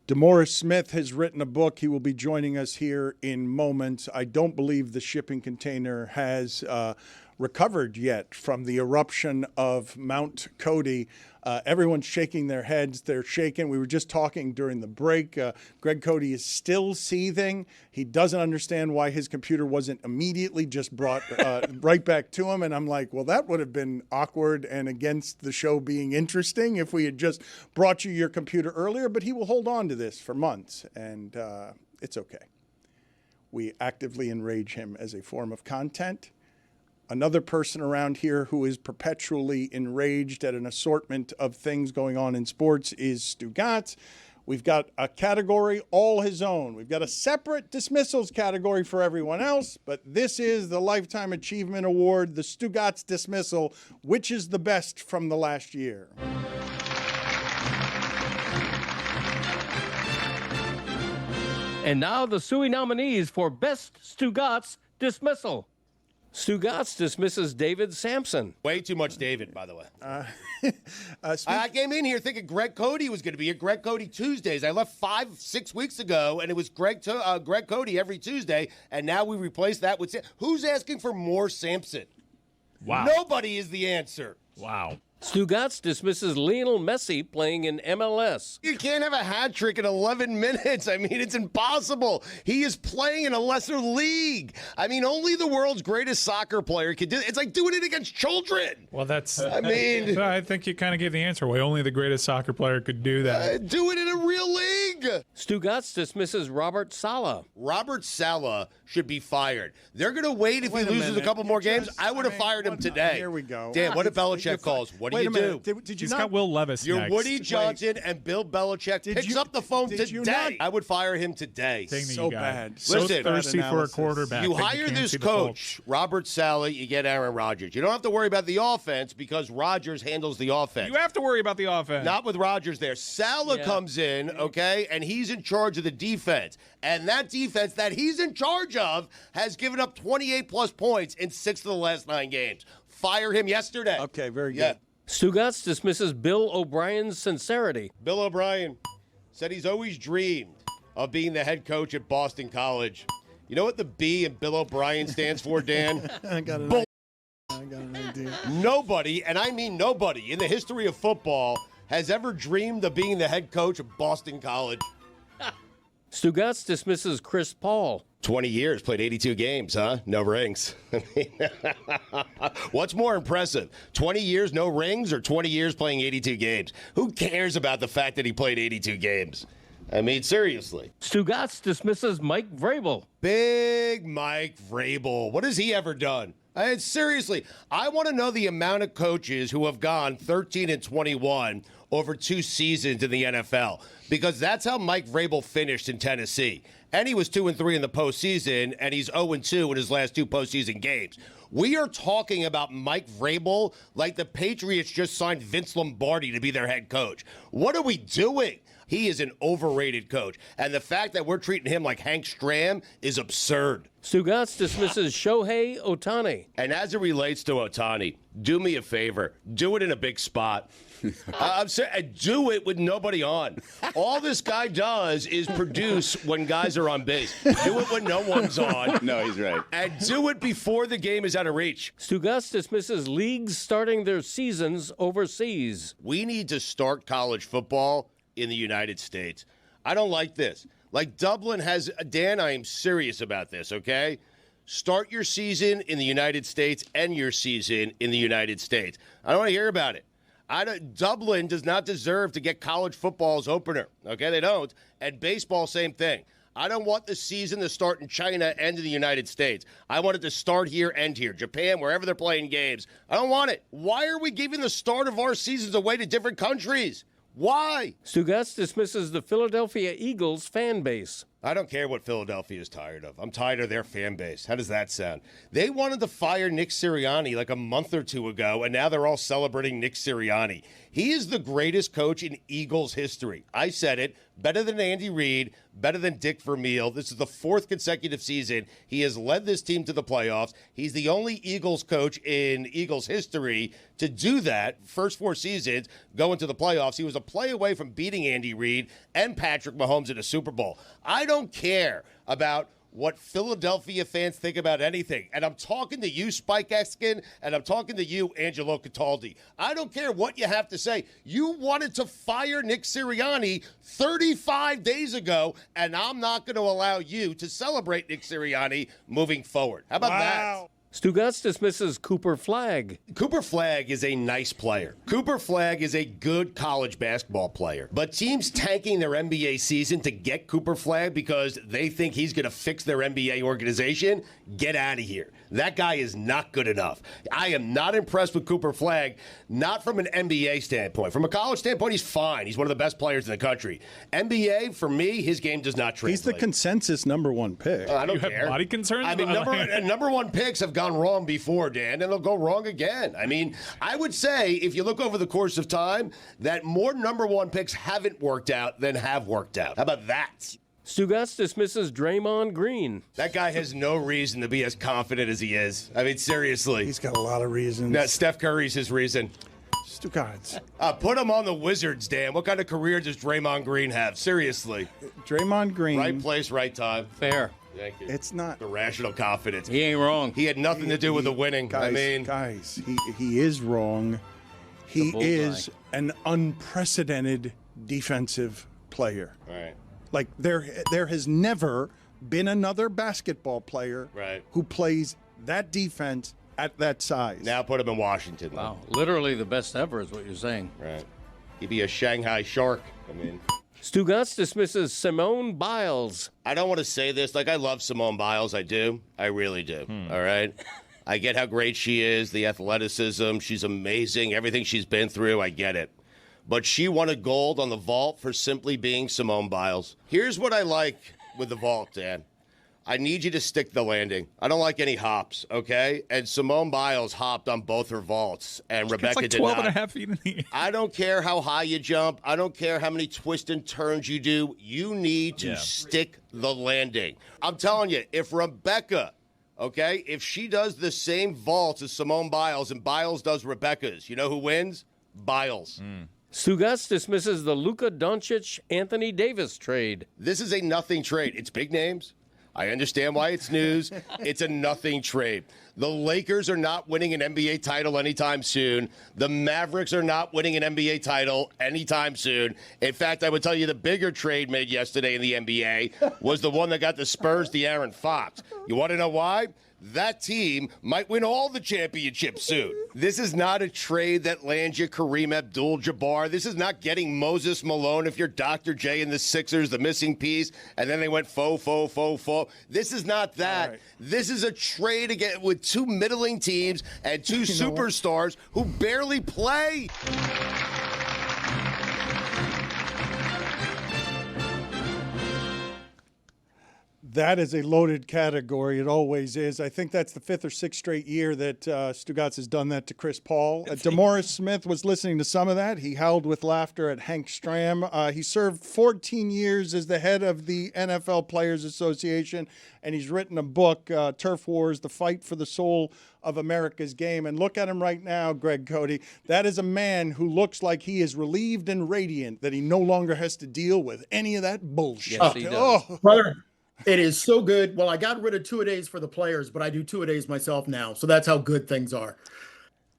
DeMaurice Smith has written a book. He will be joining us here in moments. I don't believe the shipping container has recovered yet from the eruption of Mount Cody. Everyone's shaking their heads. They're shaking. We were just talking during the break. Greg Cody is still seething. He doesn't understand why his computer wasn't immediately just brought right back to him. And I'm like, well, that would have been awkward and against the show being interesting if we had just brought you your computer earlier. But he will hold on to this for months, and it's okay. We actively enrage him as a form of content. Another person around here who is perpetually enraged at an assortment of things going on in sports is Stugotz. We've got a category all his own. We've got a separate dismissals category for everyone else, but this is the Lifetime Achievement Award, the Stugotz dismissal, which is the best from the last year. And now the SUI nominees for Best Stugotz Dismissal. Stugotz dismisses David Sampson. Way too much David, by the way. I came in here thinking Greg Cody was going to be at Greg Cody Tuesdays. I left 5-6 weeks ago, and it was Greg Cody every Tuesday, and now we replaced that with who's asking for more Sampson? Wow. Nobody is the answer. Wow. Stugotz dismisses Lionel Messi playing in MLS. You can't have a hat trick in 11 minutes. I mean, it's impossible. He is playing in a lesser league. I mean, only the world's greatest soccer player can do it. It's like doing it against children. Well, that's... I mean... I think you kind of gave the answer. Why only the greatest soccer player could do that. Do it in a real league. Stugotz dismisses Robert Saleh. Robert Saleh should be fired. They're going to wait if he loses a couple more games. I would have fired him today. Here we go. Dan, what if Belichick calls? What do you do? Did you He's not? got Will Levis You're next. Woody Johnson and Bill Belichick picks up the phone today. I would fire him today. So bad. So Listen, thirsty for a quarterback. You that hire can't this see the coach, Robert Saleh, you get Aaron Rodgers. You don't have to worry about the offense because Rodgers handles the offense. You have to worry about the offense. Not with Rodgers there. Saleh comes in, okay, and he's in charge of the defense. And that defense that he's in charge of has given up 28-plus points in 6 of the last 9 games. Fire him yesterday. Okay, very good. Yeah. Stugotz dismisses Bill O'Brien's sincerity. Bill O'Brien said he's always dreamed of being the head coach at Boston College. You know what the B in Bill O'Brien stands for, Dan? I got an idea. Nobody, and I mean nobody, in the history of football has ever dreamed of being the head coach of Boston College. Stugotz dismisses Chris Paul. 20 years, played 82 games, huh? No rings. What's more impressive, 20 years, no rings, or 20 years playing 82 games? Who cares about the fact that he played 82 games? I mean, seriously. Stugotz dismisses Mike Vrabel. Big Mike Vrabel. What has he ever done? Seriously, I want to know the amount of coaches who have gone 13-21 over 2 seasons in the NFL, because that's how Mike Vrabel finished in Tennessee. And he was 2-3 in the postseason, and he's 0-2 in his last 2 postseason games. We are talking about Mike Vrabel like the Patriots just signed Vince Lombardi to be their head coach. What are we doing? He is an overrated coach, and the fact that we're treating him like Hank Stram is absurd. Stugotz dismisses Shohei Ohtani. And as it relates to Ohtani, do me a favor. Do it in a big spot. I'm saying, do it with nobody on. All this guy does is produce when guys are on base. Do it when no one's on. No, he's right. And do it before the game is out of reach. Stugotz dismisses leagues starting their seasons overseas. We need to start college football in the United States. I don't like this. Like Dublin has, Dan, I am serious about this, okay? Start your season in the United States, end your season in the United States. I don't want to hear about it. Dublin does not deserve to get college football's opener, okay? They don't. And baseball, same thing. I don't want the season to start in China, end in the United States. I want it to start here, end here. Japan, wherever they're playing games. I don't want it. Why are we giving the start of our seasons away to different countries? Why? Stugotz dismisses the Philadelphia Eagles fan base. I don't care what Philadelphia is tired of. I'm tired of their fan base. How does that sound? They wanted to fire Nick Sirianni like a month or two ago, and now they're all celebrating Nick Sirianni. He is the greatest coach in Eagles history. I said it. Better than Andy Reid, better than Dick Vermeil. This is the 4th consecutive season he has led this team to the playoffs. He's the only Eagles coach in Eagles history to do that. First 4 seasons, going to the playoffs. He was a play away from beating Andy Reid and Patrick Mahomes in a Super Bowl. I don't care about what Philadelphia fans think about anything. And I'm talking to you, Spike Eskin, and I'm talking to you, Angelo Cataldi. I don't care what you have to say. You wanted to fire Nick Sirianni 35 days ago, and I'm not going to allow you to celebrate Nick Sirianni moving forward. How about that? Stugotz dismisses Cooper Flagg. Cooper Flagg is a nice player. Cooper Flagg is a good college basketball player. But teams tanking their NBA season to get Cooper Flagg because they think he's going to fix their NBA organization, get out of here. That guy is not good enough. I am not impressed with Cooper Flagg, not from an NBA standpoint. From a college standpoint, he's fine. He's one of the best players in the country. NBA, for me, his game does not translate. He's the consensus number 1 pick. I don't You have care. body concerns? I mean, number 1 picks have gone wrong before, Dan, and they'll go wrong again. I mean, I would say, if you look over the course of time, that more number 1 picks haven't worked out than have worked out. How about that? Stugotz dismisses Draymond Green. That guy has no reason to be as confident as he is. I mean, seriously. He's got a lot of reasons. Now, Steph Curry's his reason. Stugotz. Put him on the Wizards, Dan. What kind of career does Draymond Green have? Seriously. Draymond Green. Right place, right time. Fair. Thank you. It's not. Irrational confidence. He ain't wrong. He had nothing to do with the winning. Guys, he is wrong. He bullseye. is an unprecedented defensive player. Right. Like there has never been another basketball player Right. who plays that defense at that size. Now put him in Washington. then. Wow. Literally the best ever is what you're saying. Right. He'd be a Shanghai Shark. I mean, Stugotz dismisses Simone Biles. I don't want to say this. Like, I love Simone Biles. I do. I really do. All right. I get how great she is, the athleticism. She's amazing. Everything she's been through, I get it. But she won a gold on the vault for simply being Simone Biles. Here's what I like with the vault, Dan. I need you to stick the landing. I don't like any hops, okay? And Simone Biles hopped on both her vaults, and Rebecca like did 12 not. and a half feet in the air. I don't care how high you jump. I don't care how many twists and turns you do. You need to stick the landing. I'm telling you, if Rebecca, okay, if she does the same vaults as Simone Biles and Biles does Rebecca's, you know who wins? Biles. Stugotz dismisses the Luka Doncic-Anthony Davis trade. This is a nothing trade. It's big names. I understand why it's news. It's a nothing trade. The Lakers are not winning an NBA title anytime soon. The Mavericks are not winning an NBA title anytime soon. In fact, I would tell you the bigger trade made yesterday in the NBA was the one that got the Spurs De'Aaron Fox. You want to know why? That team might win all the championships soon. This is not a trade that lands you Kareem Abdul-Jabbar. This is not getting Moses Malone if you're Dr. J and the Sixers, the missing piece, and then they went faux. This is not that. Right. This is a trade again with 2 middling teams and 2 superstars who barely play. That is a loaded category. It always is. I think that's the 5th or 6th straight year that Stugotz has done that to Chris Paul. DeMaurice Smith was listening to some of that. He howled with laughter at Hank Stram. He served 14 years as the head of the NFL Players Association, and he's written a book, Turf Wars, The Fight for the Soul of America's Game. And look at him right now, Greg Cody. That is a man who looks like he is relieved and radiant that he no longer has to deal with any of that bullshit. Yes, he does. Oh. Brother, it is so good. Well, I got rid of 2-a-days for the players, but I do 2-a-days myself now. So that's how good things are.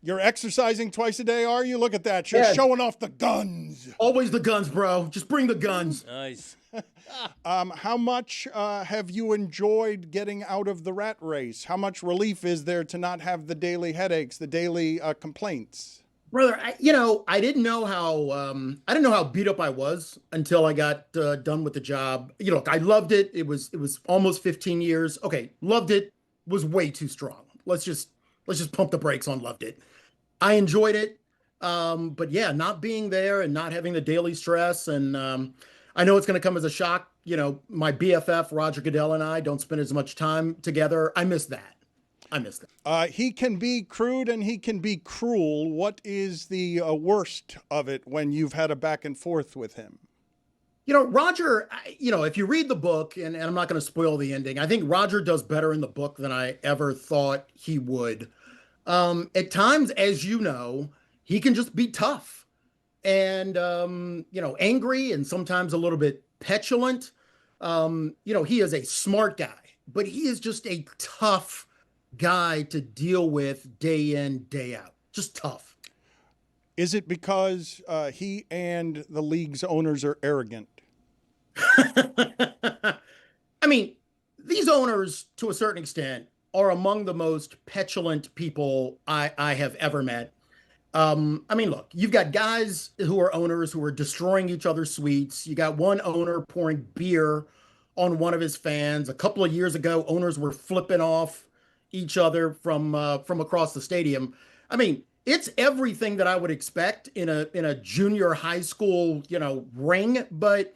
You're exercising twice a day, are you? Look at that. You're Yeah. showing off the guns. Always the guns, bro. Just bring the guns. Nice. How much have you enjoyed getting out of the rat race? How much relief is there to not have the daily headaches, the daily complaints? Brother, I didn't know how beat up I was until I got done with the job. I loved it. It was almost 15 years. Okay, loved it was way too strong. Let's just pump the brakes on loved it. I enjoyed it, but yeah, not being there and not having the daily stress, and I know it's going to come as a shock. My BFF, Roger Goodell, and I don't spend as much time together. I miss that. He can be crude and he can be cruel. What is the worst of it when you've had a back and forth with him? Roger, if you read the book, and I'm not going to spoil the ending, I think Roger does better in the book than I ever thought he would. At times, as you know, he can just be tough and, angry and sometimes a little bit petulant. He is a smart guy, but he is just a tough guy to deal with day in, day out. Just tough. Is it because he and the league's owners are arrogant? I mean, these owners, to a certain extent, are among the most petulant people I have ever met. Look, you've got guys who are owners who are destroying each other's suites. You got one owner pouring beer on one of his fans. A couple of years ago, owners were flipping off each other from across the stadium. I mean, it's everything that I would expect in a junior high school, ring. But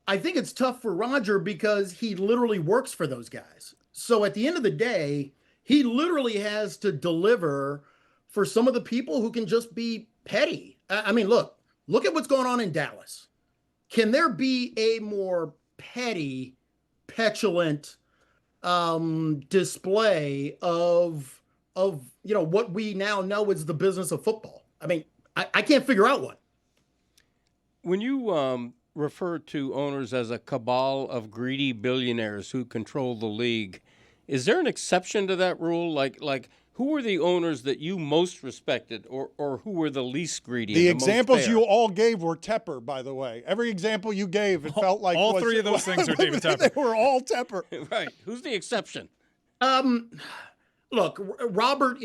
I think it's tough for Roger because he literally works for those guys. So at the end of the day, he literally has to deliver for some of the people who can just be petty. Look at what's going on in Dallas. Can there be a more petty, petulant display of what we now know is the business of football? I mean, I can't figure out one. When you refer to owners as a cabal of greedy billionaires who control the league, is there an exception to that rule? Like who were the owners that you most respected, or who were the least greedy? The and the examples most fair? you all gave were Tepper, by the way. Every example you gave, it felt like all three of those things are David Tepper. They were all Tepper. Right. Who's the exception? Look, Robert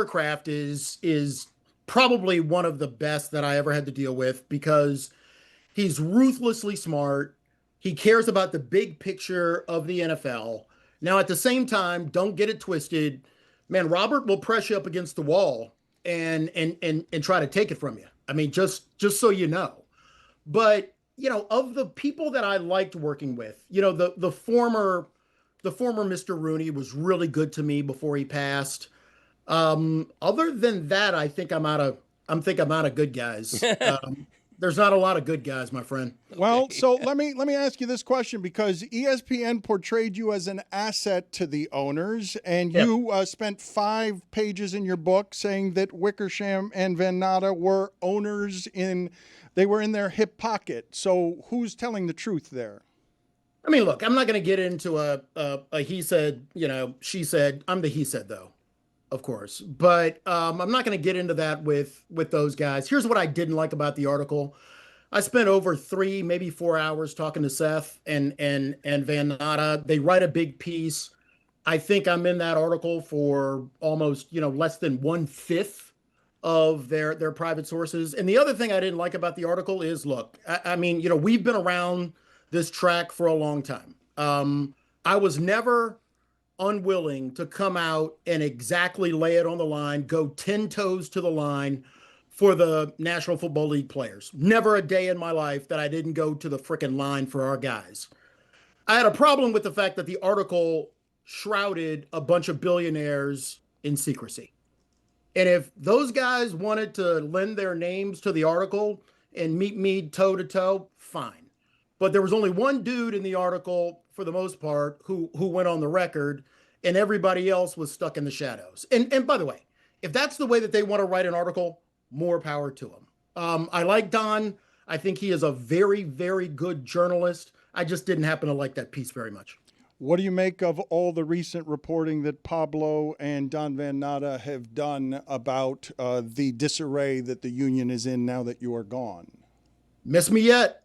Kraft is probably one of the best that I ever had to deal with because he's ruthlessly smart. He cares about the big picture of the NFL. Now, at the same time, don't get it twisted. Man, Robert will press you up against the wall and try to take it from you. I mean, just so you know. But, of the people that I liked working with, the former Mr. Rooney was really good to me before he passed. Other than that, I think I'm out of good guys. There's not a lot of good guys, my friend. Well, so let me ask you this question because ESPN portrayed you as an asset to the owners, and you spent 5 pages in your book saying that Wickersham and Van Natta were owners they were in their hip pocket. So who's telling the truth there? I mean, look, I'm not going to get into a he said, she said. I'm the he said though, of course, but I'm not going to get into that with those guys. Here's what I didn't like about the article. I spent over 3, maybe 4 hours talking to Seth and Van Natta. They write a big piece. I think I'm in that article for almost, less than 1/5 of their private sources. And the other thing I didn't like about the article is, look, I mean, we've been around this track for a long time. I was never unwilling to come out and exactly lay it on the line, go 10 toes to the line for the National Football League players. Never a day in my life that I didn't go to the frickin' line for our guys. I had a problem with the fact that the article shrouded a bunch of billionaires in secrecy. And if those guys wanted to lend their names to the article and meet me toe to toe, fine. But there was only one dude in the article, for the most part, who went on the record, and everybody else was stuck in the shadows. And by the way, if that's the way that they want to write an article, more power to them. I like Don. I think he is a very, very good journalist. I just didn't happen to like that piece very much. What do you make of all the recent reporting that Pablo and Don Van Natta have done about the disarray that the union is in now that you are gone? Miss me yet?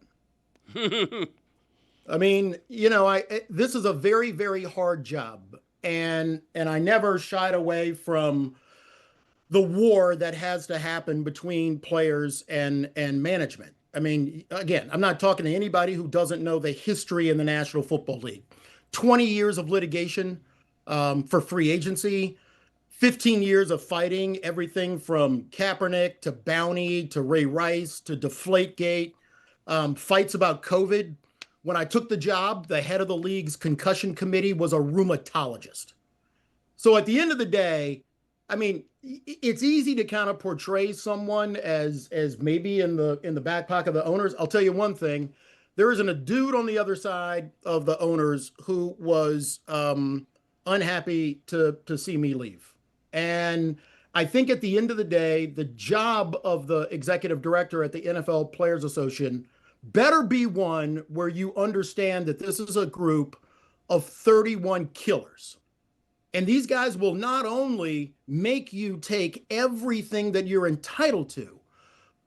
I mean, this is a very, very hard job. And I never shied away from the war that has to happen between players and management. I mean, again, I'm not talking to anybody who doesn't know the history in the National Football League. 20 years of litigation for free agency, 15 years of fighting, everything from Kaepernick to Bounty to Ray Rice to Deflategate, fights about COVID. When I took the job, the head of the league's concussion committee was a rheumatologist. So at the end of the day, I mean, it's easy to kind of portray someone as maybe in the back pocket of the owners. I'll tell you one thing: there isn't a dude on the other side of the owners who was unhappy to see me leave. And I think at the end of the day, the job of the executive director at the NFL Players Association better be one where you understand that this is a group of 31 killers. And these guys will not only make you take everything that you're entitled to,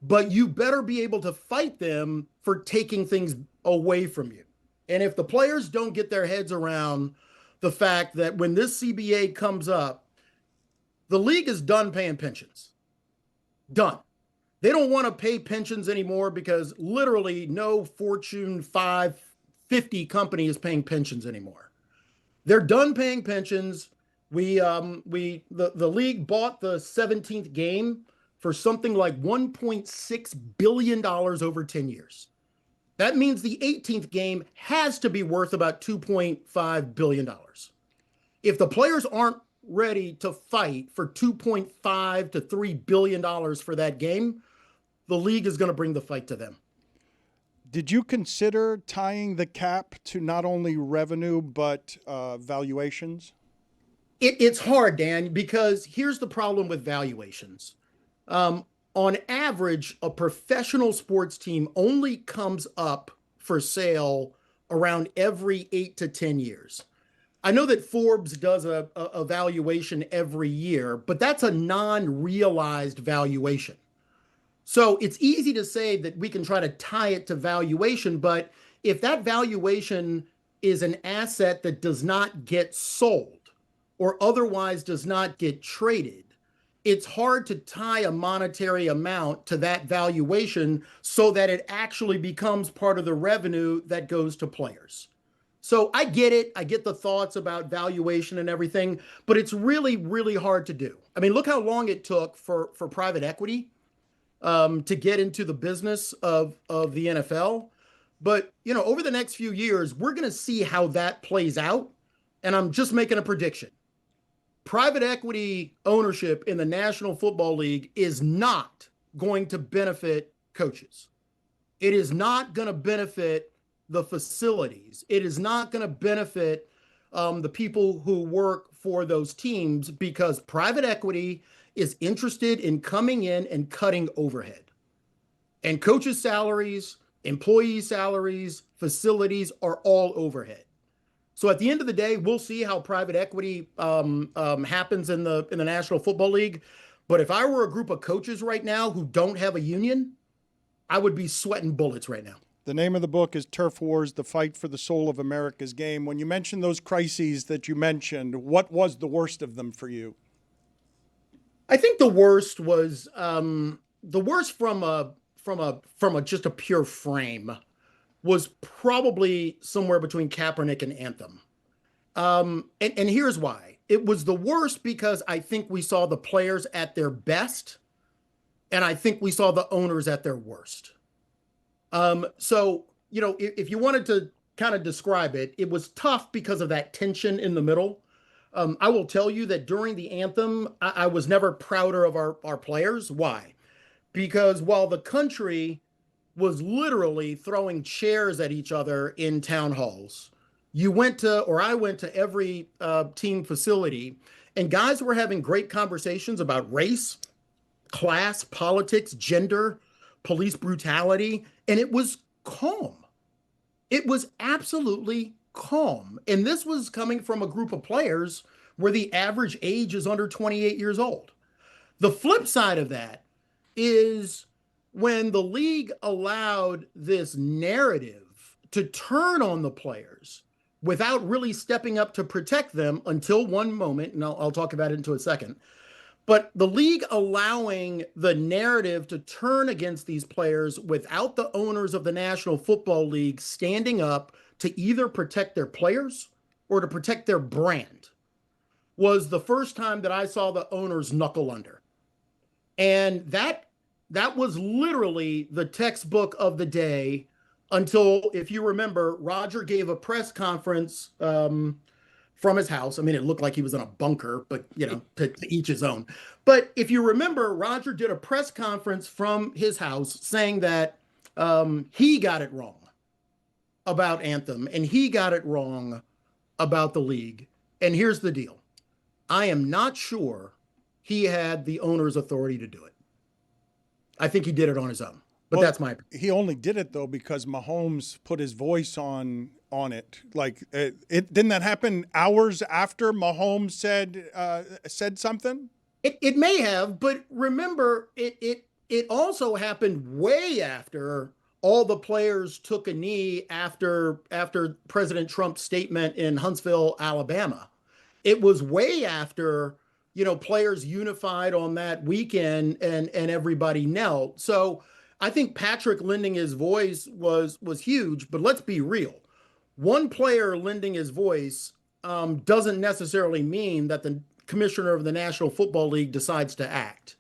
but you better be able to fight them for taking things away from you. And if the players don't get their heads around the fact that when this CBA comes up, the league is done paying pensions. Done. They don't want to pay pensions anymore because literally no Fortune 550 company is paying pensions anymore. They're done paying pensions. The league bought the 17th game for something like $1.6 billion over 10 years. That means the 18th game has to be worth about $2.5 billion. If the players aren't ready to fight for $2.5 to $3 billion for that game, the league is going to bring the fight to them. Did you consider tying the cap to not only revenue, but valuations? It's hard, Dan, because here's the problem with valuations. On average, a professional sports team only comes up for sale around every 8 to 10 years. I know that Forbes does a valuation every year, but that's a non-realized valuation. So it's easy to say that we can try to tie it to valuation, but if that valuation is an asset that does not get sold or otherwise does not get traded, it's hard to tie a monetary amount to that valuation so that it actually becomes part of the revenue that goes to players. So I get it. I get the thoughts about valuation and everything, but it's really, really hard to do. I mean, look how long it took for private equity to get into the business of the NFL. But, over the next few years, we're going to see how that plays out. And I'm just making a prediction. Private equity ownership in the National Football League is not going to benefit coaches. It is not going to benefit the facilities. It is not going to benefit the people who work for those teams because private equity is interested in coming in and cutting overhead. And coaches' salaries, employee salaries, facilities are all overhead. So at the end of the day, we'll see how private equity happens in the National Football League. But if I were a group of coaches right now who don't have a union, I would be sweating bullets right now. The name of the book is Turf Wars, The Fight for the Soul of America's Game. When you mentioned those crises that you mentioned, what was the worst of them for you? I think the worst was the worst from just a pure frame was probably somewhere between Kaepernick and Anthem. And here's why. It was the worst because I think we saw the players at their best, and I think we saw the owners at their worst. So, if you wanted to kind of describe it, it was tough because of that tension in the middle. I will tell you that during the anthem, I was never prouder of our players. Why? Because while the country was literally throwing chairs at each other in town halls, I went to every team facility, and guys were having great conversations about race, class, politics, gender, police brutality, and it was calm. It was absolutely calm. And this was coming from a group of players where the average age is under 28 years old. The flip side of that is when the league allowed this narrative to turn on the players without really stepping up to protect them until one moment, and I'll talk about it in a second. But the league allowing the narrative to turn against these players without the owners of the National Football League standing up to either protect their players or to protect their brand was the first time that I saw the owners knuckle under. And that That was literally the textbook of the day until, if you remember, Roger gave a press conference from his house. I mean, it looked like he was in a bunker, but to each his own. But if you remember, Roger did a press conference from his house saying that he got it wrong about Anthem and he got it wrong about the league. And here's the deal. I am not sure he had the owner's authority to do it. I think he did it on his own, but that's my opinion. He only did it though because Mahomes put his voice on it. Like it didn't that happen hours after Mahomes said something? It may have, but remember, it also happened way after all the players took a knee after President Trump's statement in Huntsville, Alabama. It was way after players unified on that weekend and everybody knelt. So I think Patrick lending his voice was huge, but let's be real. One player lending his voice doesn't necessarily mean that the commissioner of the National Football League decides to act.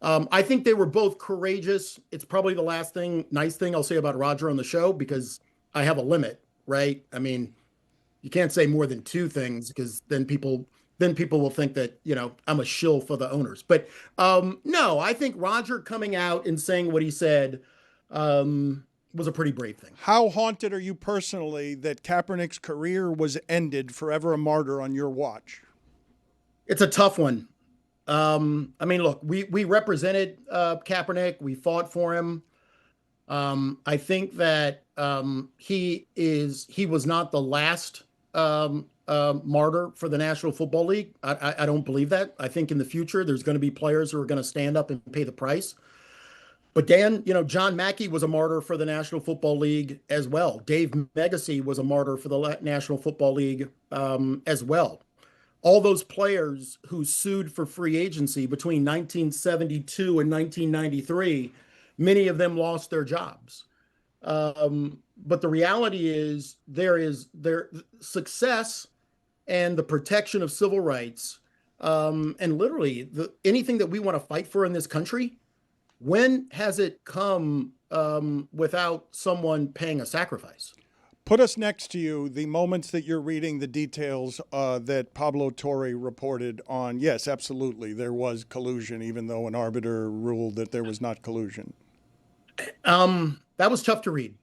I think they were both courageous. It's probably the last nice thing I'll say about Roger on the show, because I have a limit, right? I mean, you can't say more than two things because then people will think that, I'm a shill for the owners. But no, I think Roger coming out and saying what he said was a pretty brave thing. How haunted are you personally that Kaepernick's career was ended, forever a martyr on your watch? It's a tough one. I mean, look, we represented Kaepernick. We fought for him. I think that he was not the last martyr for the National Football League. I don't believe that. I think in the future there's going to be players who are going to stand up and pay the price. But Dan, John Mackey was a martyr for the National Football League as well. Dave Megacy was a martyr for the National Football League as well. All those players who sued for free agency between 1972 and 1993, many of them lost their jobs. But the reality is their success and the protection of civil rights, and literally anything that we want to fight for in this country, when has it come without someone paying a sacrifice? Put us next to you, the moments that you're reading the details that Pablo Torre reported on. Yes, absolutely, there was collusion, even though an arbiter ruled that there was not collusion. That was tough to read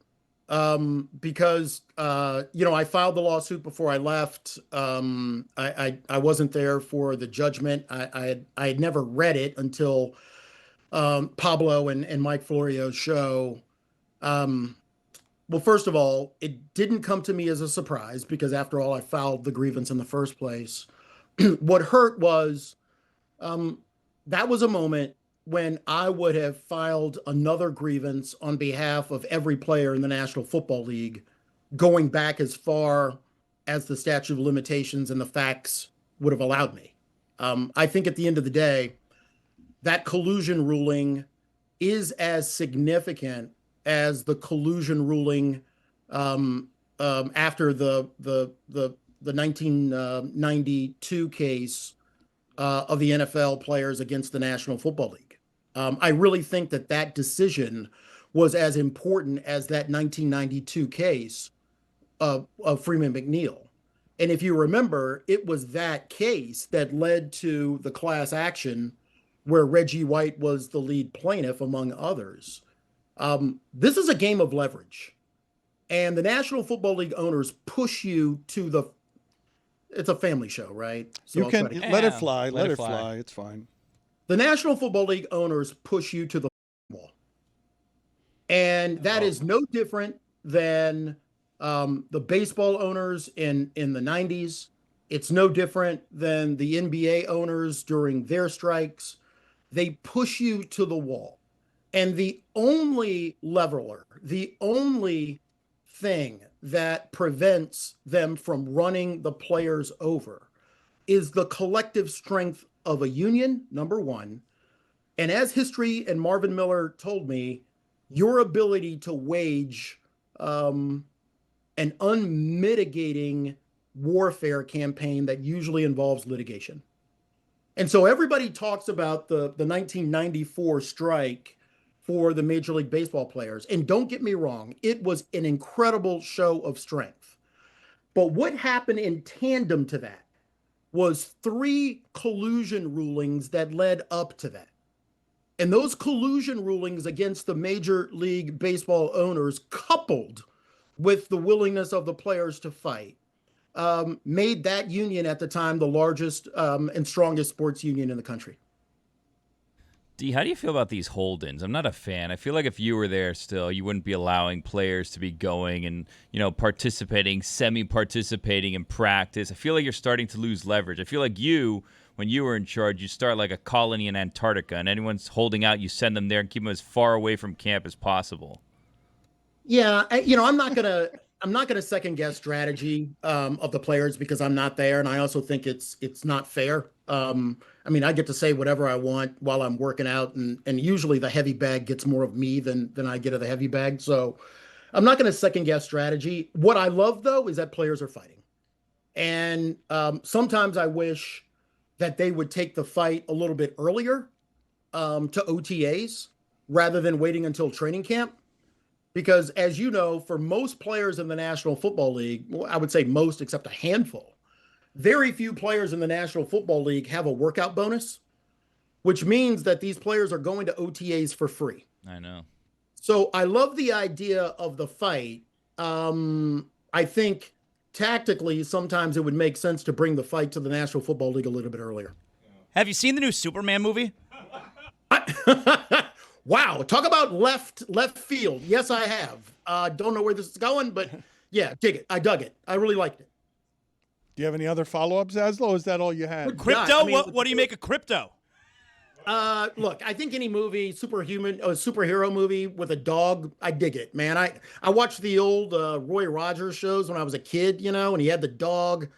because, I filed the lawsuit before I left. I wasn't there for the judgment. I had never read it until Pablo and Mike Florio's show. Well, first of all, it didn't come to me as a surprise because, after all, I filed the grievance in the first place. What hurt was that was a moment when I would have filed another grievance on behalf of every player in the National Football League, going back as far as the statute of limitations and the facts would have allowed me. I think at the end of the day, that collusion ruling is as significant as the collusion ruling after the 1992 case of the NFL players against the National Football League. I really think that decision was as important as that 1992 case of Freeman McNeil. And if you remember, it was that case that led to the class action where Reggie White was the lead plaintiff, among others. This is a game of leverage. And the National Football League owners push you to it's a family show, right? So you can let it fly. Let it fly. It's fine. The National Football League owners push you to the wall. And that is no different than the baseball owners in the 90s. It's no different than the NBA owners during their strikes. They push you to the wall. And the only leveler, the only thing that prevents them from running the players over is the collective strength of a union, number one. And as history and Marvin Miller told me, your ability to wage an unmitigating warfare campaign that usually involves litigation. And so everybody talks about the 1994 strike for the Major League Baseball players. And don't get me wrong, it was an incredible show of strength. But what happened in tandem to that was 3 collusion rulings that led up to that. And those collusion rulings against the Major League Baseball owners, coupled with the willingness of the players to fight, made that union at the time the largest and strongest sports union in the country. D, how do you feel about these hold-ins? I'm not a fan. I feel like if you were there still, you wouldn't be allowing players to be going and, participating, semi-participating in practice. I feel like you're starting to lose leverage. I feel like when you were in charge, you start like a colony in Antarctica, and anyone's holding out, you send them there and keep them as far away from camp as possible. Yeah, I'm not gonna second guess strategy of the players because I'm not there, and I also think it's not fair. I get to say whatever I want while I'm working out, and usually the heavy bag gets more of me than I get of the heavy bag. So I'm not going to second guess strategy. What I love though is that players are fighting, and sometimes I wish that they would take the fight a little bit earlier to OTAs rather than waiting until training camp. Because as you know, for most players in the National Football League, well, I would say most except a handful, very few players in the National Football League have a workout bonus, which means that these players are going to OTAs for free. I know. So I love the idea of the fight. I think tactically, sometimes it would make sense to bring the fight to the National Football League a little bit earlier. Have you seen the new Superman movie? Wow, talk about left field. Yes, I have. Don't know where this is going, but yeah, dig it. I dug it. I really liked it. Do you have any other follow-ups, Aslo? Is that all you had? Crypto? What do you make of crypto? Look, I think any movie, superhero movie with a dog, I dig it, man. I watched the old Roy Rogers shows when I was a kid, and he had the dog.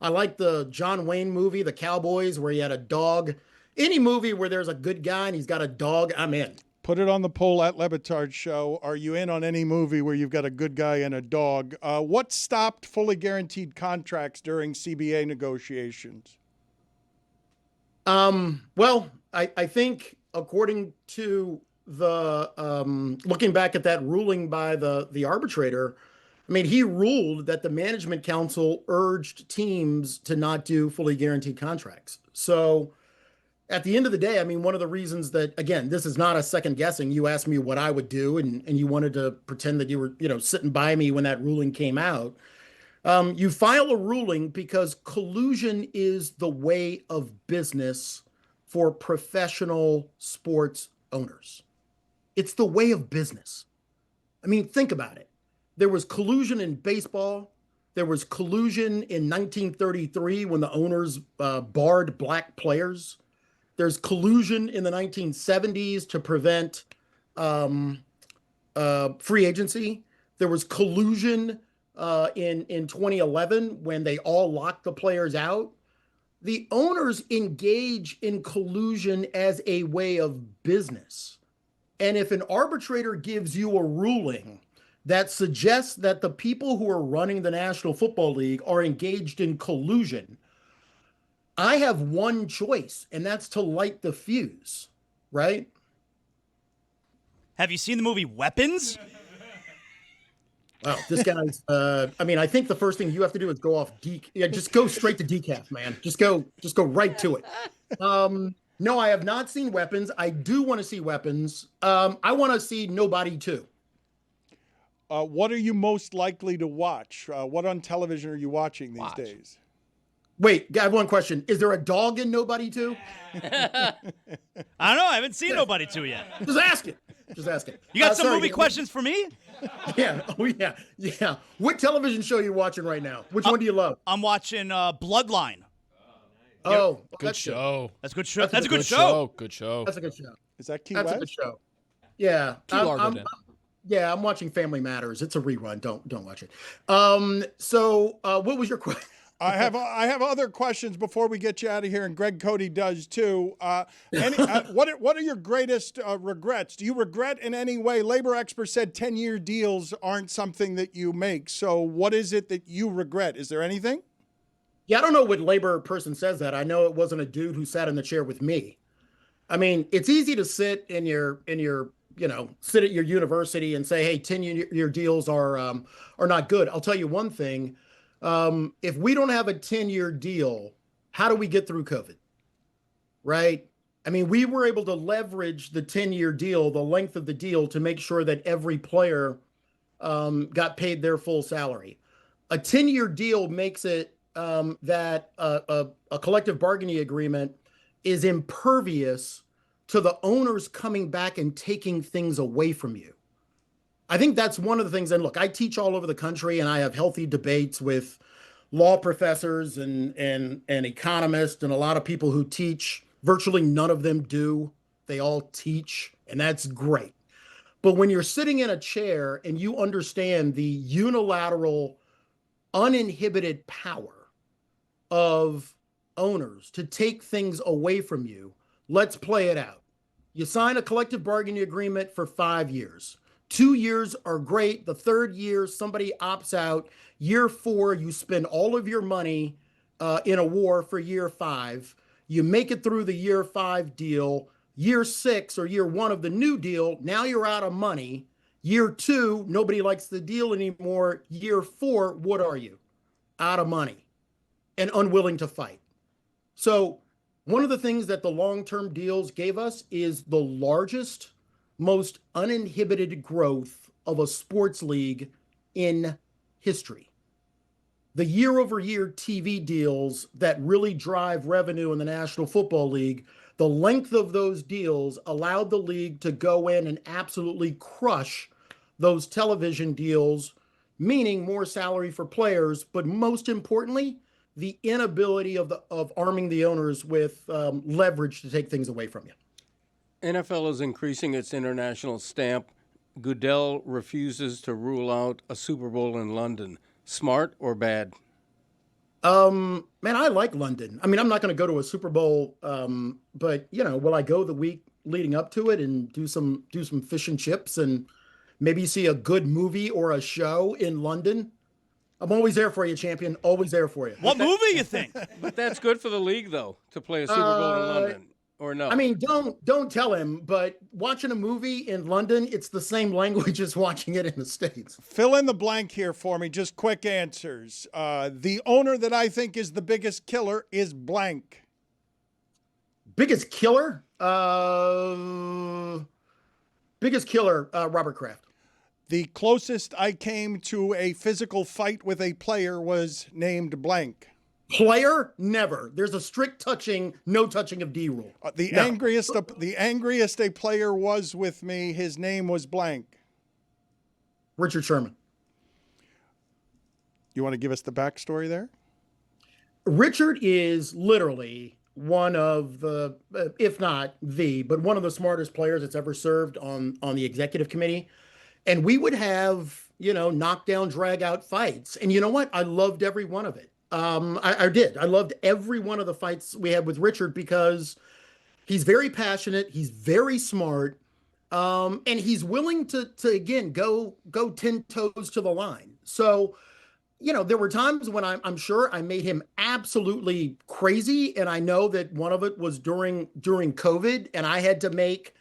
I like the John Wayne movie, The Cowboys, where he had a dog. Any movie where there's a good guy and he's got a dog, I'm in. Put it on the poll at Le Batard Show. Are you in on any movie where you've got a good guy and a dog? What stopped fully guaranteed contracts during CBA negotiations? Well, I think according to the looking back at that ruling by the arbitrator, he ruled that the management council urged teams to not do fully guaranteed contracts. So at the end of the day, one of the reasons that, again, this is not a second guessing. You asked me what I would do, and you wanted to pretend that you were, sitting by me when that ruling came out. You file a ruling because collusion is the way of business for professional sports owners. It's the way of business. Think about it. There was collusion in baseball. There was collusion in 1933 when the owners barred black players. There's collusion in the 1970s to prevent free agency. There was collusion in 2011 when they all locked the players out. The owners engage in collusion as a way of business. And if an arbitrator gives you a ruling that suggests that the people who are running the National Football League are engaged in collusion, I have one choice, and that's to light the fuse, right? Have you seen the movie Weapons? Wow, this guy's. I think the first thing you have to do is go off just go straight to decaf, man. Just go right to it. No, I have not seen Weapons. I do want to see Weapons. I want to see Nobody too. What are you most likely to watch? What on television are you watching these days? Wait, I have one question. Is there a dog in Nobody too? I don't know. I haven't seen Nobody 2 yet. Just ask it. You got some movie questions for me? Yeah. Oh, yeah. What television show are you watching right now? Which one do you love? I'm watching Bloodline. Oh, good show. That's a good show. That's a good show. Good show. That's a good show. Is that Key That's West? a good show. Yeah. Key Largo then. Yeah, I'm watching Family Matters. It's a rerun. Don't watch it. So what was your question? I have other questions before we get you out of here, and Greg Cody does too. What are your greatest regrets? Do you regret in any way? Labor experts said 10-year deals aren't something that you make. So what is it that you regret? Is there anything? Yeah, I don't know what labor person says that. I know it wasn't a dude who sat in the chair with me. It's easy to sit in your sit at your university and say, hey, 10-year deals are not good. I'll tell you one thing. If we don't have a 10-year deal, how do we get through COVID? Right? I mean, we were able to leverage the 10-year deal, the length of the deal, to make sure that every player got paid their full salary. A 10-year deal makes it that a collective bargaining agreement is impervious to the owners coming back and taking things away from you. I think that's one of the things. And look, I teach all over the country, and I have healthy debates with law professors and economists and a lot of people who teach. Virtually none of them do. They all teach, and that's great. But when you're sitting in a chair and you understand the unilateral, uninhibited power of owners to take things away from you, let's play it out. You sign a collective bargaining agreement for 5 years. 2 years are great. The third year, somebody opts out. Year 4, you spend all of your money in a war for year 5. You make it through the year 5 deal. Year 6 or year 1 of the new deal, now you're out of money. Year 2, nobody likes the deal anymore. Year 4, what are you? Out of money and unwilling to fight. So one of the things that the long-term deals gave us is the largest, most uninhibited growth of a sports league in history. The year-over-year TV deals that really drive revenue in the National Football League, the length of those deals allowed the league to go in and absolutely crush those television deals, meaning more salary for players, but most importantly, the inability of arming the owners with leverage to take things away from you. NFL is increasing its international stamp. Goodell refuses to rule out a Super Bowl in London. Smart or bad? Man, I like London. I mean, I'm not going to go to a Super Bowl, but will I go the week leading up to it and do some fish and chips and maybe see a good movie or a show in London? I'm always there for you, champion. Always there for you. What movie you think? But that's good for the league, though, to play a Super Bowl in London. Or no? I mean, don't tell him, but watching a movie in London, it's the same language as watching it in the States. Fill in the blank here for me, just quick answers. The owner that I think is the biggest killer is blank. Biggest killer? Robert Kraft. The closest I came to a physical fight with a player was named blank. Player? Never. There's a strict no touching of D rule. The angriest a player was with me, his name was blank. Richard Sherman. You want to give us the backstory there? Richard is literally one of the, if not but one of the smartest players that's ever served on the executive committee. And we would have, knockdown, drag out fights. And you know what? I loved every one of it. I did. I loved every one of the fights we had with Richard because he's very passionate. He's very smart. And he's willing to again, go 10 toes to the line. So, there were times when I'm sure I made him absolutely crazy. And I know that one of it was during COVID, and I had to make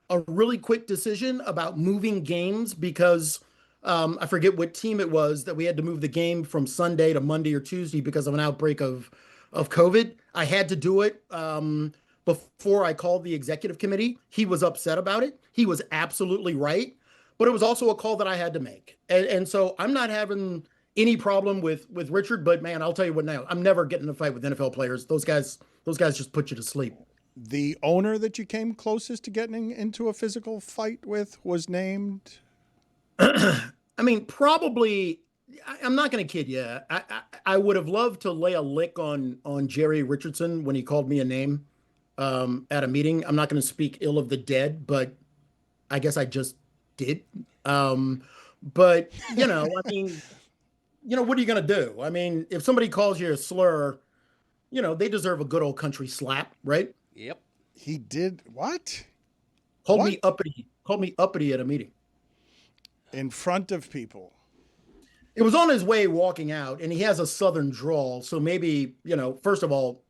a really quick decision about moving games because I forget what team it was that we had to move the game from Sunday to Monday or Tuesday because of an outbreak of COVID. I had to do it before I called the executive committee. He was upset about it. He was absolutely right. But it was also a call that I had to make. And so I'm not having any problem with Richard, but man, I'll tell you what now, I'm never getting in a fight with NFL players. Those guys just put you to sleep. The owner that you came closest to getting into a physical fight with was named? I mean, probably, I'm not going to kid you. I would have loved to lay a lick on Jerry Richardson when he called me a name at a meeting. I'm not going to speak ill of the dead, but I guess I just did. But, I mean, what are you going to do? I mean, if somebody calls you a slur, they deserve a good old country slap, right? Yep. He did what? Called me uppity at a meeting. In front of people. It was on his way walking out, and he has a southern drawl. So maybe, first of all,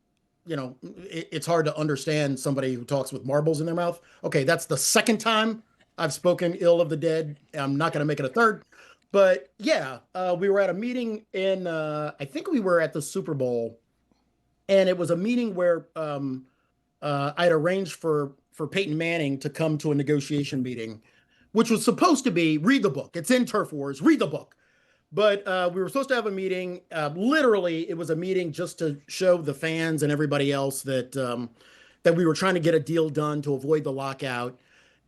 it's hard to understand somebody who talks with marbles in their mouth. Okay, that's the second time I've spoken ill of the dead. I'm not going to make it a third. But yeah, we were at a meeting in, I think we were at the Super Bowl. And it was a meeting where I'd arranged for Peyton Manning to come to a negotiation meeting, which was supposed to be read the book. It's in Turf Wars, read the book. But we were supposed to have a meeting. Literally, it was a meeting just to show the fans and everybody else that that we were trying to get a deal done to avoid the lockout.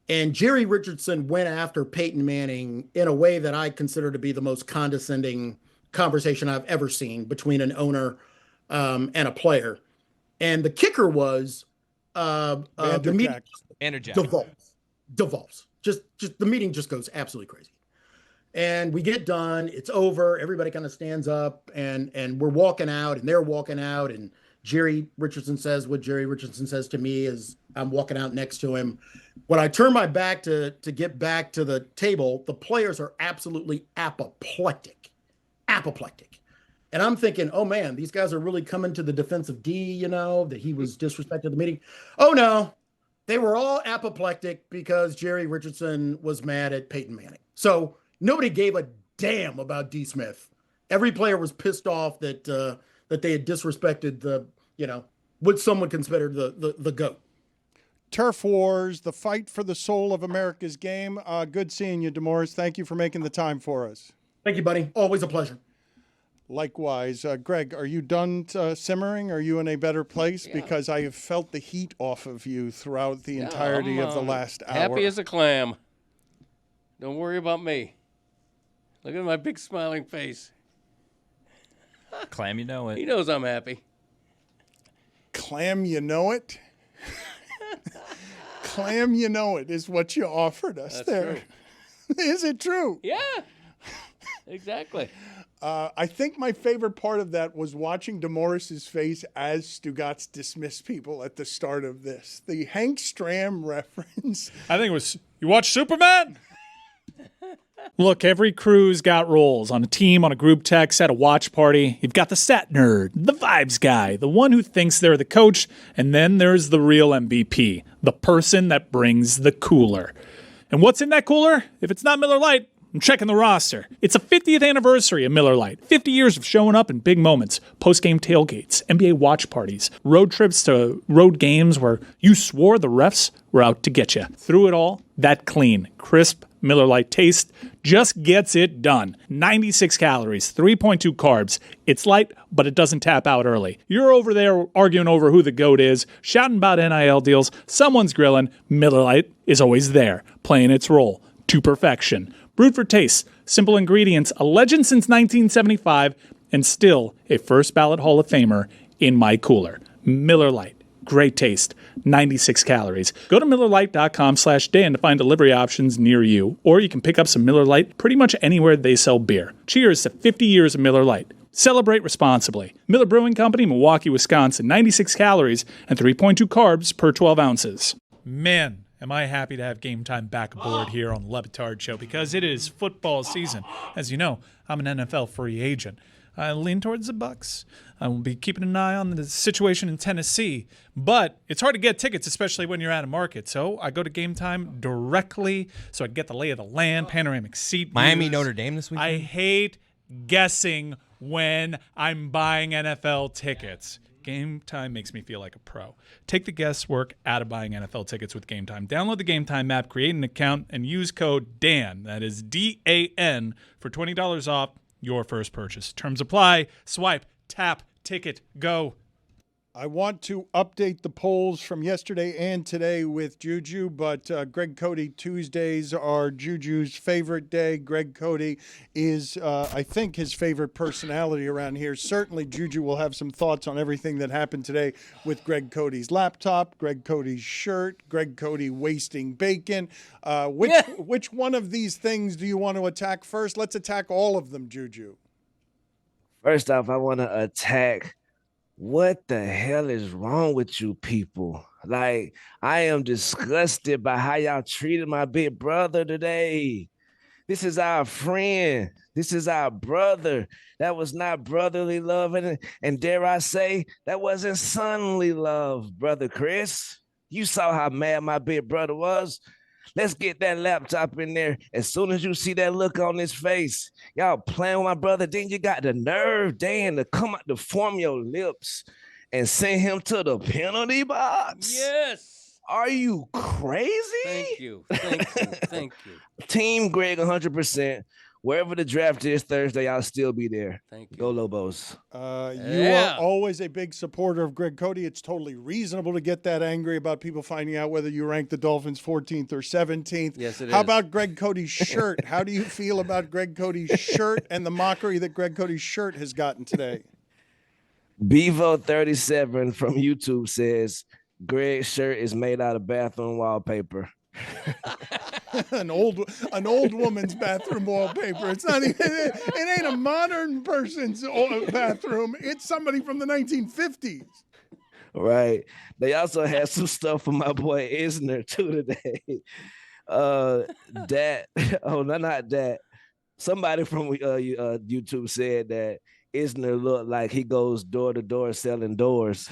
And Jerry Richardson went after Peyton Manning in a way that I consider to be the most condescending conversation I've ever seen between an owner and a player. And the kicker was the meeting devolves. Just the meeting just goes absolutely crazy. And we get done, it's over, everybody kind of stands up and we're walking out and they're walking out, and Jerry Richardson says what Jerry Richardson says to me as I'm walking out next to him. When I turn my back to get back to the table, the players are absolutely apoplectic. And I'm thinking, oh man, these guys are really coming to the defense of D, that he was disrespecting the meeting. Oh no, they were all apoplectic because Jerry Richardson was mad at Peyton Manning. So nobody gave a damn about D. Smith. Every player was pissed off that they had disrespected what some would consider the GOAT. Turf Wars, the fight for the soul of America's game. Good seeing you, DeMaurice. Thank you for making the time for us. Thank you, buddy. Always a pleasure. Likewise. Greg, are you done simmering? Are you in a better place? Yeah. Because I have felt the heat off of you throughout the entirety of the last hour. Happy as a clam. Don't worry about me. Look at my big smiling face. Clam, you know it. He knows I'm happy. Clam, you know it? Clam, you know it is what you offered us. That's there. True. Is it true? Yeah, exactly. I think my favorite part of that was watching DeMaurice's face as Stugotz dismissed people at the start of this. The Hank Stram reference. I think it was, you watch Superman? Look, every crew's got roles. On a team, on a group text, at a watch party. You've got the stat nerd, the vibes guy, the one who thinks they're the coach, and then there's the real MVP, the person that brings the cooler. And what's in that cooler? If it's not Miller Lite, I'm checking the roster. It's the 50th anniversary of Miller Lite. 50 years of showing up in big moments. Post-game tailgates, NBA watch parties, road trips to road games where you swore the refs were out to get you. Through it all, that clean, crisp Miller Lite taste just gets it done. 96 calories, 3.2 carbs. It's light, but it doesn't tap out early. You're over there arguing over who the GOAT is, shouting about NIL deals, someone's grilling. Miller Lite is always there, playing its role to perfection. Brewed for taste, simple ingredients, a legend since 1975, and still a first ballot Hall of Famer in my cooler. Miller Lite. Great taste. 96 calories. Go to MillerLite.com/Dan to find delivery options near you, or you can pick up some Miller Lite pretty much anywhere they sell beer. Cheers to 50 years of Miller Lite. Celebrate responsibly. Miller Brewing Company, Milwaukee, Wisconsin. 96 calories and 3.2 carbs per 12 ounces. Man, am I happy to have Game Time back aboard here on the Le Batard Show, because it is football season. As you know, I'm an NFL free agent. I lean towards the Bucs. I will be keeping an eye on the situation in Tennessee, but it's hard to get tickets, especially when you're out of market. So I go to Game Time directly so I can get the lay of the land, panoramic seat Miami, views. Notre Dame this weekend? I hate guessing when I'm buying NFL tickets. Game Time makes me feel like a pro. Take the guesswork out of buying NFL tickets with Game Time. Download the Game Time app, create an account, and use code DAN, that is DAN, for $20 off your first purchase. Terms apply. Swipe, tap, ticket, go. I want to update the polls from yesterday and today with Juju, but Greg Cody Tuesdays are Juju's favorite day. Greg Cody is, I think, his favorite personality around here. Certainly, Juju will have some thoughts on everything that happened today with Greg Cody's laptop, Greg Cody's shirt, Greg Cody wasting bacon. Which one of these things do you want to attack first? Let's attack all of them, Juju. First off, I want to attack what the hell is wrong with you people? Like, I am disgusted by how y'all treated my big brother today. This is our friend. This is our brother. That was not brotherly love. And dare I say, that wasn't sonly love, Brother Chris. You saw how mad my big brother was. Let's get that laptop in there. As soon as you see that look on his face, y'all playing with my brother, then you got the nerve, Dan, to come out to form your lips and send him to the penalty box. Yes. Are you crazy? Thank you. Thank you. Thank you. Team Greg 100%. Wherever the draft is Thursday, I'll still be there. Thank you. Go Lobos. You are always a big supporter of Greg Cody. It's totally reasonable to get that angry about people finding out whether you rank the Dolphins 14th or 17th. Yes, it How is. about Greg Cody's shirt? How do you feel about Greg Cody's shirt and the mockery that Greg Cody's shirt has gotten today? Bevo37 from YouTube says, Greg's shirt is made out of bathroom wallpaper. an old woman's bathroom wallpaper. It's not even. It ain't a modern person's bathroom. It's somebody from the 1950s. Right. They also had some stuff for my boy Isner too today. Not that. Somebody from YouTube said that Isner looked like he goes door to door selling doors.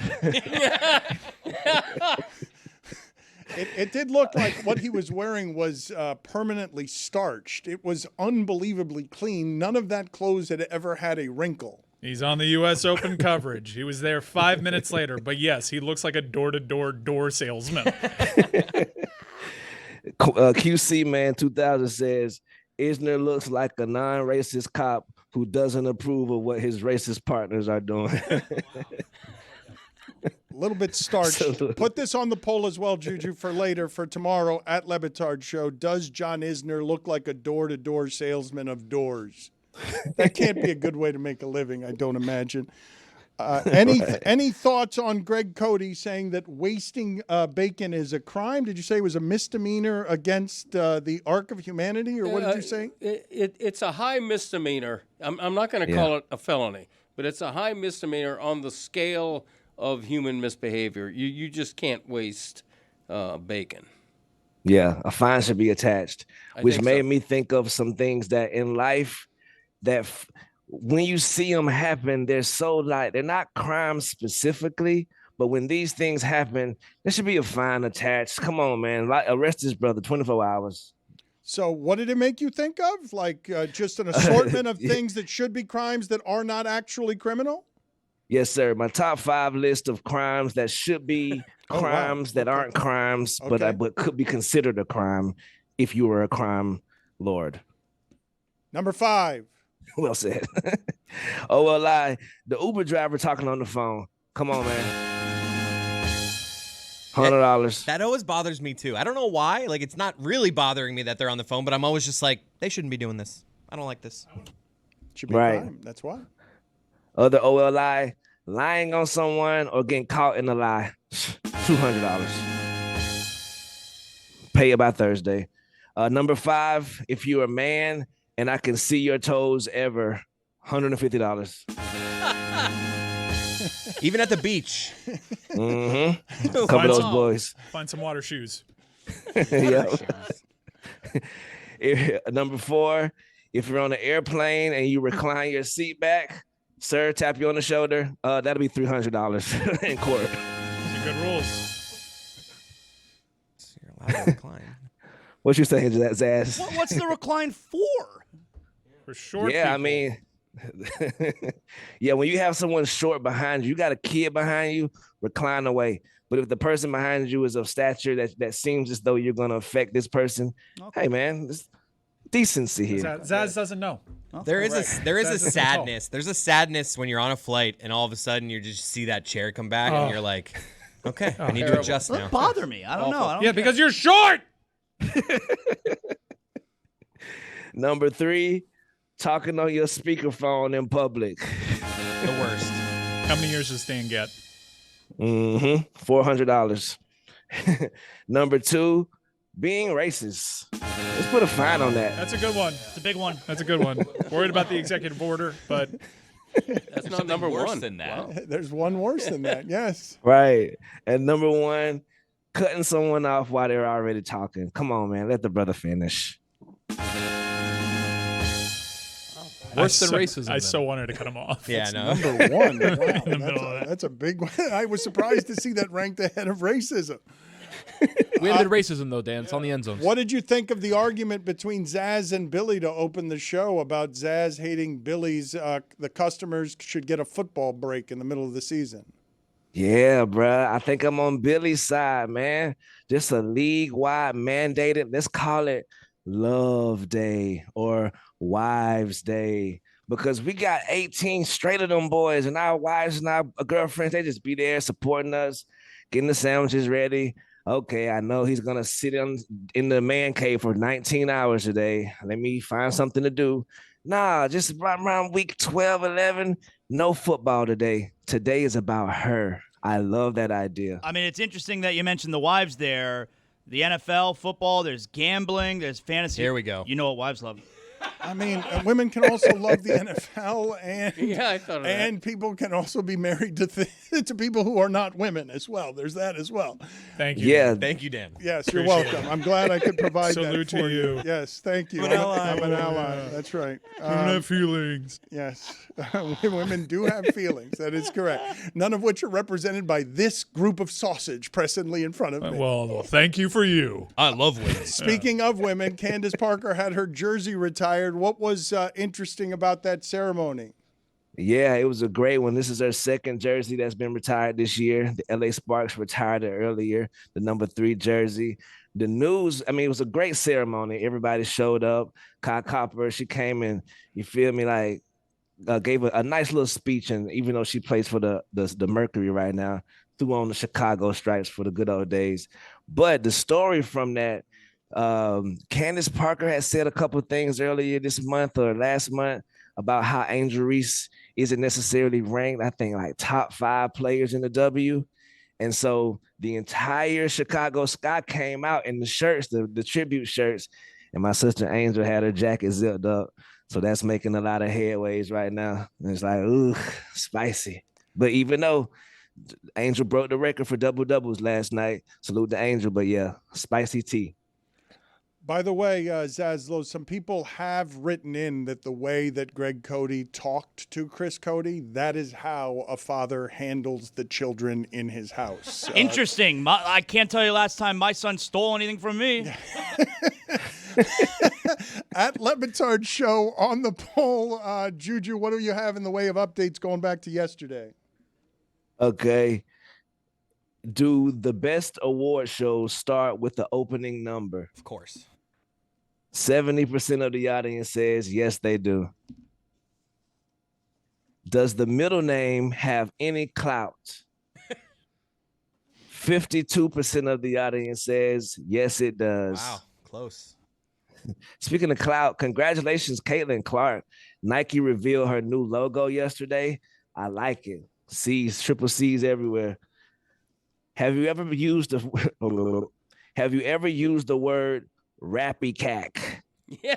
It did look like what he was wearing was permanently starched. It was unbelievably clean. None of that clothes had ever had a wrinkle. He's on the U.S. Open coverage. He was there 5 minutes later. But, yes, he looks like a door-to-door door salesman. QC Man 2000 says, Isner looks like a non-racist cop who doesn't approve of what his racist partners are doing. A little bit starched. Put this on the poll as well, Juju, for later, for tomorrow at Le Batard Show. Does John Isner look like a door-to-door salesman of doors? That can't be a good way to make a living, I don't imagine. Any thoughts on Greg Cody saying that wasting bacon is a crime? Did you say it was a misdemeanor against the Ark of Humanity, or what did you say? It's a high misdemeanor. I'm not going to call it a felony, but it's a high misdemeanor on the scale of human misbehavior. You just can't waste bacon. Yeah, a fine should be attached, which made so. me think of some things that in life that when you see them happen, they're not crimes specifically, but when these things happen, there should be a fine attached. Come on, man. Arrest this brother, 24 hours. So what did it make you think of? Like just an assortment of things that should be crimes that are not actually criminal? Yes, sir. My top 5 list of crimes that should be crimes that aren't crimes, but could be considered a crime if you were a crime lord. Number 5. Well said. OLI, the Uber driver talking on the phone. Come on, man. $100. That always bothers me too. I don't know why. Like, it's not really bothering me that they're on the phone, but I'm always just like, they shouldn't be doing this. I don't like this. Should be a crime. That's why. Other OLI, lying on someone or getting caught in a lie. $200. Pay it by Thursday. Number 5, if you're a man and I can see your toes ever, $150. Even at the beach. Mm-hmm. Cover those boys. Find some water shoes. Yeah. Number 4, if you're on an airplane and you recline your seat back, sir, tap you on the shoulder, that'll be $300 in court. Those are good rules. You're allowed to recline. What you saying, Zaz? What's the recline for? For short Yeah, people. I mean, yeah, when you have someone short behind you, you got a kid behind you, recline away. But if the person behind you is of stature that seems as though you're going to affect this person, hey, man, there's decency here. Zaz doesn't know. There is a Zaz doesn't sadness. There's a sadness when you're on a flight and all of a sudden you just see that chair come back and you're like, okay, I need to adjust now. Doesn't bother me. I don't know. I don't Yeah, because you're short. Number 3, talking on your speakerphone in public. The worst. How many years does Stan get? $400. Number 2, being racist. Let's put a fine on that. That's a good one. It's a big one. That's a good one. Worried about the executive order, but That's not number worse one. than that. Wow. There's one worse than that, yes. Right. And number 1, cutting someone off while they're already talking. Come on, man. Let the brother finish. Worse than racism. I then. so wanted to cut him off. Yeah, no. Number 1. Wow, middle of that. that's a big one. I was surprised to see that ranked ahead of racism. We ended racism, though, Dan. It's on the end zones. What did you think of the argument between Zaz and Billy to open the show about Zaz hating Billy's the customers should get a football break in the middle of the season? Yeah, bruh. I think I'm on Billy's side, man. Just a league-wide mandated, let's call it Love Day or Wives Day. Because we got 18 straight of them boys, and our wives and our girlfriends, they just be there supporting us, getting the sandwiches ready. Okay, I know he's going to sit in the man cave for 19 hours a day. Let me find something to do. Nah, just around week 12, 11, no football today. Today is about her. I love that idea. I mean, it's interesting that you mentioned the wives there. The NFL, football, there's gambling, there's fantasy. Here we go. You know what wives love. I mean, women can also love the NFL, and Yeah, I thought of that. and people can also be married to to people who are not women as well. There's that as well. Thank you. Yeah, Thank you, Dan. Yes, you're welcome. I'm glad I could provide Salute that to for you. Yes, thank you. I'm an ally. I'm an ally. That's right. feelings. Yes, women do have feelings. That is correct. None of which are represented by this group of sausage presently in front of me. Well, thank you for you. I love women. Speaking of women, Candace Parker had her jersey retired. What was interesting about that ceremony? Yeah, it was a great one. This is her second jersey that's been retired this year. The LA Sparks retired it earlier, the number 3 jersey. The news, I mean, it was a great ceremony. Everybody showed up. Kai Copper, she came and, you feel me, like gave a nice little speech. And even though she plays for the Mercury right now, threw on the Chicago stripes for the good old days. But the story from that, Candace Parker had said a couple of things earlier this month or last month about how Angel Reese isn't necessarily ranked, I think, like top 5 players in the W. And so the entire Chicago Sky came out in the shirts, the tribute shirts, and my sister Angel had her jacket zipped up. So that's making a lot of headways right now. And it's like, ooh, spicy. But even though Angel broke the record for double-doubles last night, salute to Angel, but yeah, spicy tea. By the way, Zaslow, some people have written in that the way that Greg Cody talked to Chris Cody, that is how a father handles the children in his house. Interesting. I can't tell you last time my son stole anything from me. At Le Batard Show on the poll, Juju, what do you have in the way of updates going back to yesterday? Okay. Do the best award shows start with the opening number? Of course. 70% of the audience says yes, they do. Does the middle name have any clout? 52% of the audience says yes, it does. Wow, close. Speaking of clout, congratulations, Caitlin Clark. Nike revealed her new logo yesterday. I like it. C's, triple C's everywhere. Have you ever used the word rappy cack? Yeah.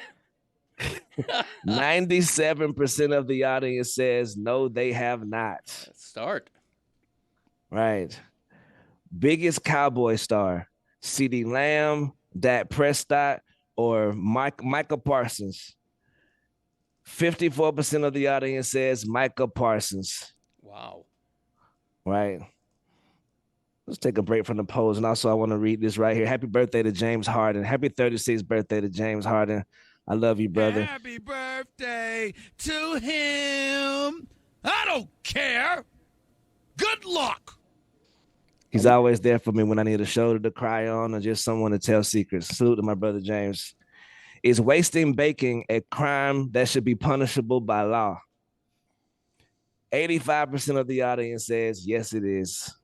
97% of the audience says no, they have not. Let's start. Right. Biggest Cowboy star, CeeDee Lamb, Dak Prescott, or Micah Parsons? 54% of the audience says Micah Parsons. Wow. Right. Let's take a break from the polls. And also, I want to read this right here. Happy birthday to James Harden. Happy 36th birthday to James Harden. I love you, brother. Happy birthday to him. I don't care. Good luck. He's always there for me when I need a shoulder to cry on or just someone to tell secrets. Salute to my brother, James. Is wasting baking a crime that should be punishable by law? 85% of the audience says yes, it is.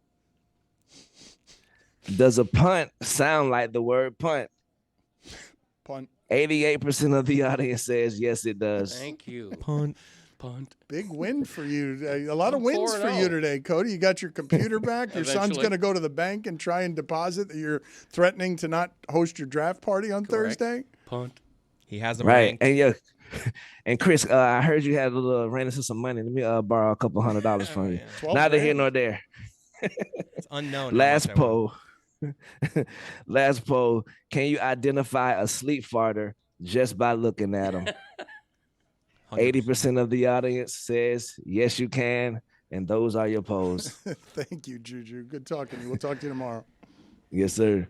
Does a punt sound like the word punt? Punt. 88% of the audience says yes, it does. Thank you. Punt. Big win for you. A lot of wins for 4-0. you today, Cody. You got your computer back. Your son's Eventually. going to go to the bank and try and deposit that you're threatening to not host your draft party on Correct. Thursday. Punt. He has a Right. rank. And yeah. And Chris, I heard you had a little ran into some money. Let me borrow a couple $100 from you. 12 Neither here grand. nor there. It's unknown. how Last much I won. poll. Last poll. Can you identify a sleep farter just by looking at him? 80% of the audience says yes, you can. And those are your polls. Thank you, Juju. Good talking to you. We'll talk to you tomorrow. Yes, sir.